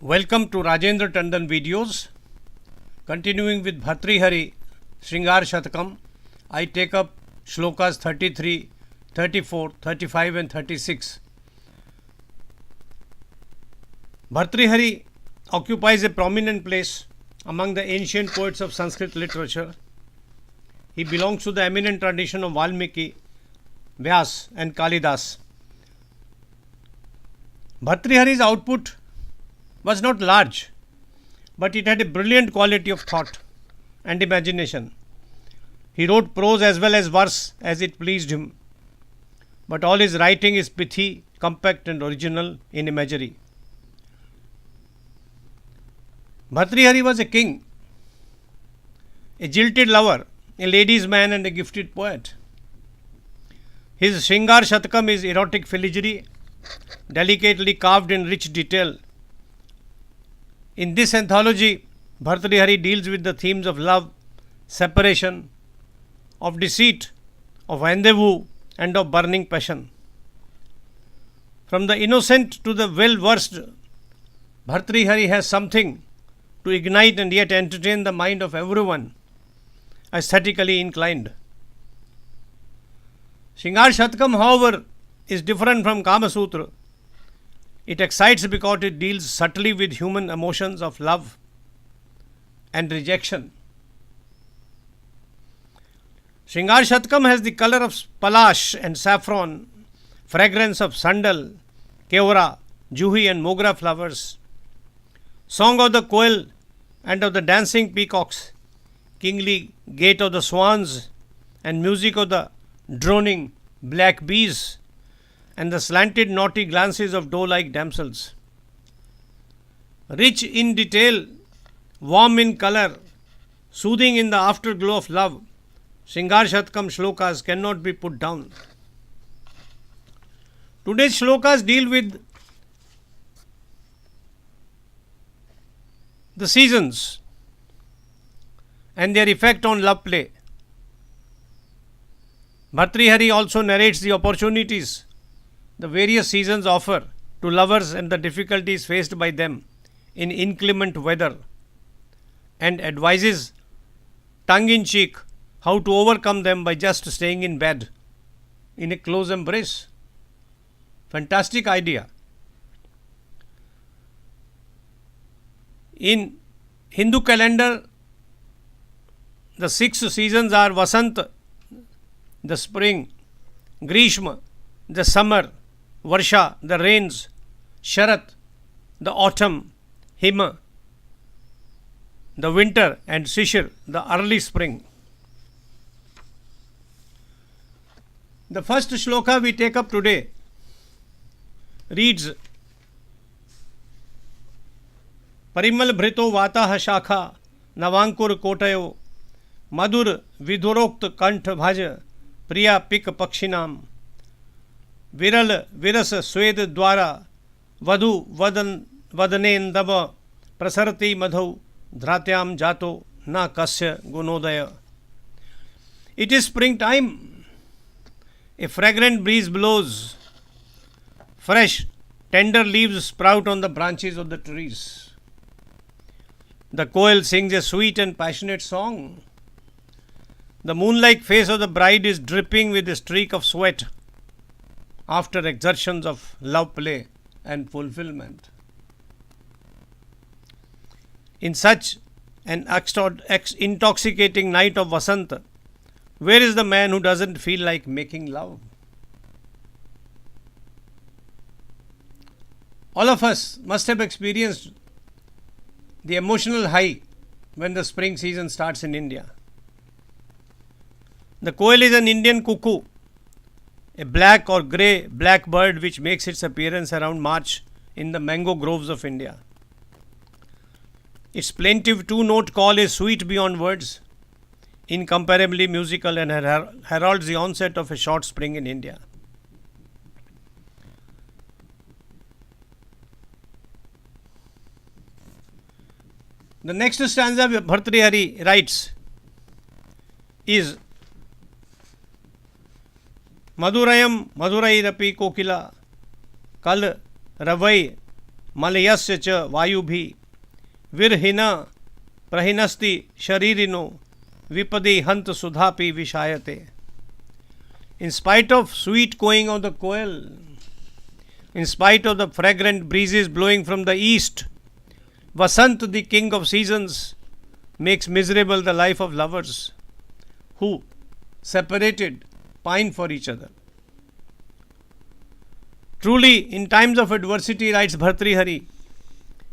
Welcome to Rajendra Tandon videos. Continuing with Bhartrihari SRINGARASHATAKAM, I take up shlokas 33, 34, 35 and 36. Bhartrihari occupies a prominent place among the ancient poets of Sanskrit literature. He belongs to the eminent tradition of Valmiki, Vyas and Kalidas. Bhartrihari's output was not large, but it had a brilliant quality of thought and imagination. He wrote prose as well as verse as it pleased him, but all his writing is pithy, compact and original in imagery. Bhartrihari was a king, a jilted lover, a ladies' man and a gifted poet. His SRINGARASHATAKAM is erotic filigree, delicately carved in rich detail. In this anthology, Bhartrihari deals with the themes of love, separation, of deceit, of rendezvous and of burning passion. From the innocent to the well-versed, Bhartrihari has something to ignite and yet entertain the mind of everyone aesthetically inclined. SRINGARASHATAKAM, however, is different from Kama Sutra. It excites because it deals subtly with human emotions of love and rejection. SRINGARASHATAKAM has the color of palash and saffron, fragrance of sandal, keora, juhi and mogra flowers, song of the koel and of the dancing peacocks, kingly gait of the swans and music of the droning black bees, and the slanted naughty glances of doe-like damsels. Rich in detail, warm in color, soothing in the afterglow of love, SRINGARASHATAKAM shlokas cannot be put down. Today's shlokas deal with the seasons and their effect on love play. Bhartrihari also narrates the opportunities the various seasons offer to lovers and the difficulties faced by them in inclement weather, and advises tongue-in-cheek how to overcome them by just staying in bed in a close embrace. Fantastic idea. In Hindu calendar, the 6 seasons are Vasant, the spring, Grishma, the summer, Varsha, the rains, Sharat, the autumn, Hima, the winter, and Shishir, the early spring. The first shloka we take up today reads, Parimal bhrito vatah shakha navankur kotayo madur vidurokta kantha bhaja priya pik pakshinam विरल विरस स्वेद द्वारा वधु वदनेन दब प्रसरति मधौ धृत्याम जातो न कस्य Gunodaya. It is springtime. A fragrant breeze blows. Fresh, tender leaves sprout on the branches of the trees. The koel sings a sweet and passionate song. The moon-like face of the bride is dripping with a streak of sweat after exertions of love play and fulfillment. In such an intoxicating night of Vasanta, where is the man who doesn't feel like making love? All of us must have experienced the emotional high when the spring season starts in India. The koel is an Indian cuckoo, a black or grey black bird which makes its appearance around March in the mango groves of India. Its plaintive two-note call is sweet beyond words, incomparably musical, and heralds the onset of a short spring in India. The next stanza Bhartrihari writes is Madurayam Madurairapi Kokila Kal Ravai मलयस्य च वायुभि विरहिना प्रहिनस्ति शरीरिनो विपदि हंत सुधापि विषायते. In spite of sweet cooing of the koel, in spite of the fragrant breezes blowing from the east, Vasant, the king of seasons, makes miserable the life of lovers who, separated, pine for each other. Truly, in times of adversity, writes Bhartrihari,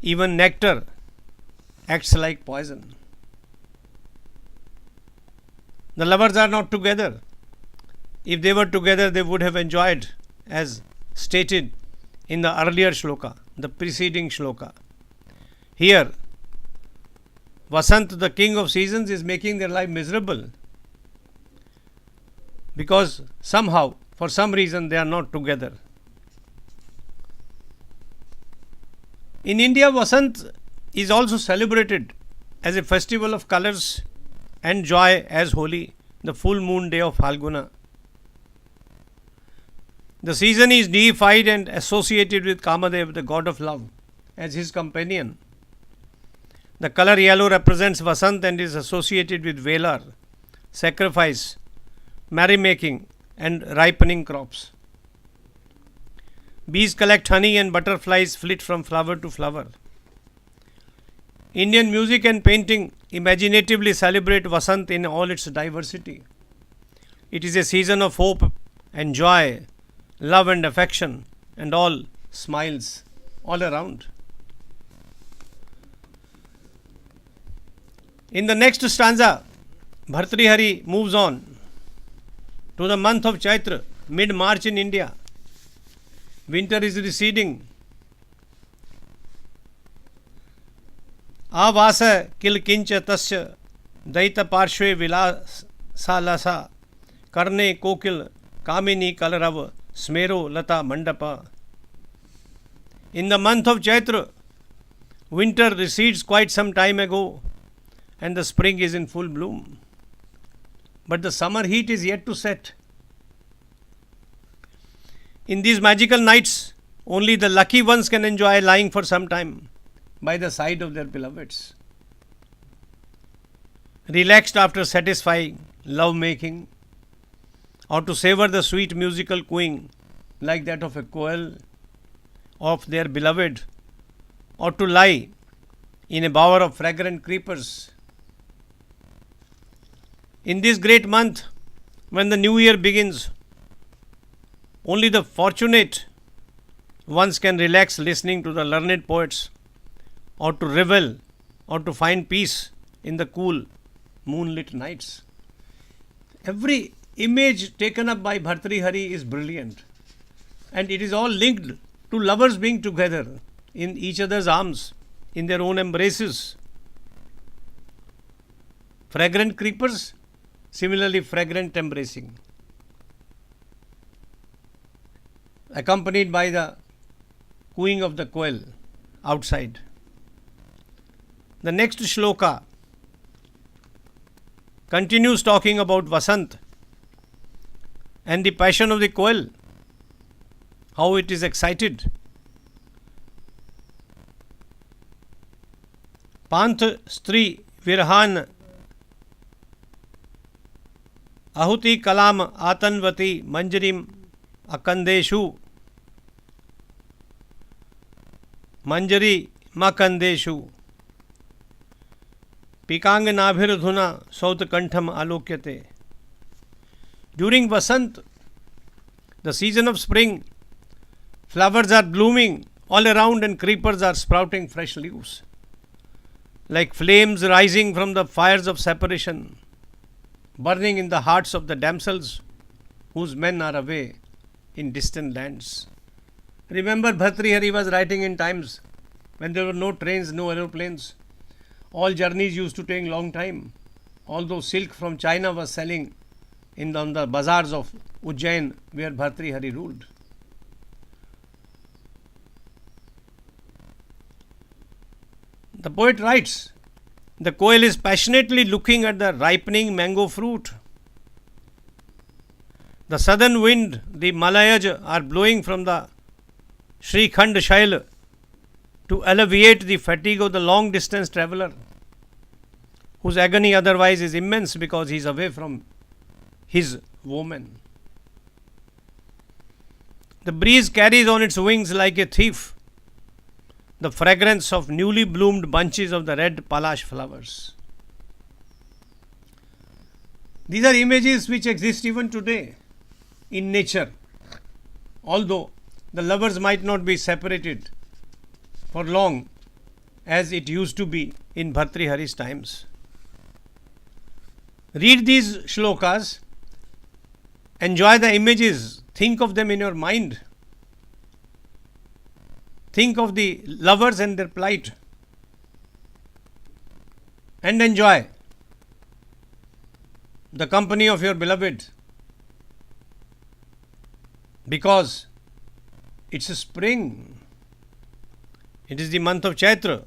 even nectar acts like poison. The lovers are not together. If they were together, they would have enjoyed, as stated in the earlier shloka, the preceding shloka. Here, Vasant, the king of seasons, is making their life miserable because somehow, for some reason, they are not together. In India, Vasant is also celebrated as a festival of colors and joy as Holi, the full moon day of Phalguna. The season is deified and associated with Kamadev, the god of love, as his companion. The color yellow represents Vasant and is associated with Velar, sacrifice, merrymaking, and ripening crops. Bees collect honey and butterflies flit from flower to flower. Indian music and painting imaginatively celebrate Vasant in all its diversity. It is a season of hope and joy, love and affection, and all smiles all around. In the next stanza, Bhartrihari moves on to the month of Chaitra, mid-March in India. Winter is receding. Avasa kil kincha tasya daita parshve vilasalasa karne kokil kamini kalarav smero lata mandapa. In the month of Chaitra, winter recedes quite some time ago and the spring is in full bloom. But the summer heat is yet to set. In these magical nights, only the lucky ones can enjoy lying for some time by the side of their beloveds, relaxed after satisfying love making, or to savor the sweet musical cooing like that of a koel of their beloved, or to lie in a bower of fragrant creepers. In this great month, when the new year begins, only the fortunate ones can relax listening to the learned poets, or to revel, or to find peace in the cool moonlit nights. Every image taken up by Bhartrihari is brilliant, and it is all linked to lovers being together in each other's arms, in their own embraces. Fragrant creepers, similarly fragrant embracing, accompanied by the cooing of the koel outside. The next shloka continues talking about Vasant and the passion of the koel, how it is excited. Panth stri virhan ahuti kalam atanvati manjarim akandeshu manjari makandeshu pikang nabhirdhuna sautkantham alokyate. During Vasant, the season of spring, flowers are blooming all around and creepers are sprouting fresh leaves, like flames rising from the fires of separation, burning in the hearts of the damsels whose men are away in distant lands. Remember, Bhartrihari was writing in times when there were no trains, no aeroplanes. All journeys used to take long time. Although silk from China was selling on the bazaars of Ujjain, where Bhartrihari ruled. The poet writes, the koel is passionately looking at the ripening mango fruit. The southern wind, the Malayaj, are blowing from the Srikhand Shail to alleviate the fatigue of the long distance traveller, whose agony otherwise is immense because he is away from his woman. The breeze carries on its wings like a thief the fragrance of newly bloomed bunches of the red palash flowers. These are images which exist even today in nature, although the lovers might not be separated for long as it used to be in Bhartrihari's times. Read these shlokas, enjoy the images, think of them in your mind. Think of the lovers and their plight and enjoy the company of your beloved, because it's a spring. It is the month of Chaitra,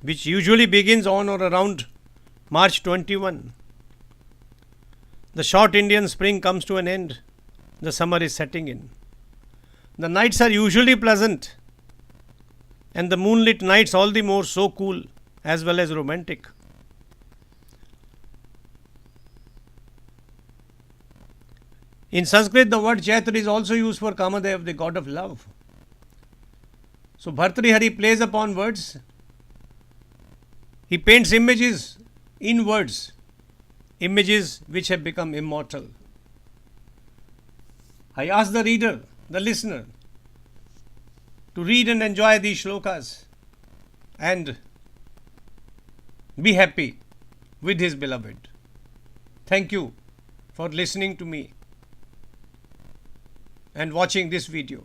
which usually begins on or around March 21. The short Indian spring comes to an end. The summer is setting in. The nights are usually pleasant, and the moonlit nights all the more so cool as well as romantic. In Sanskrit, the word Chaitra is also used for Kamadev, the god of love. So Bhartrihari plays upon words. He paints images in words, images which have become immortal. I ask the reader, the listener, to read and enjoy these shlokas and be happy with his beloved. Thank you for listening to me and watching this video.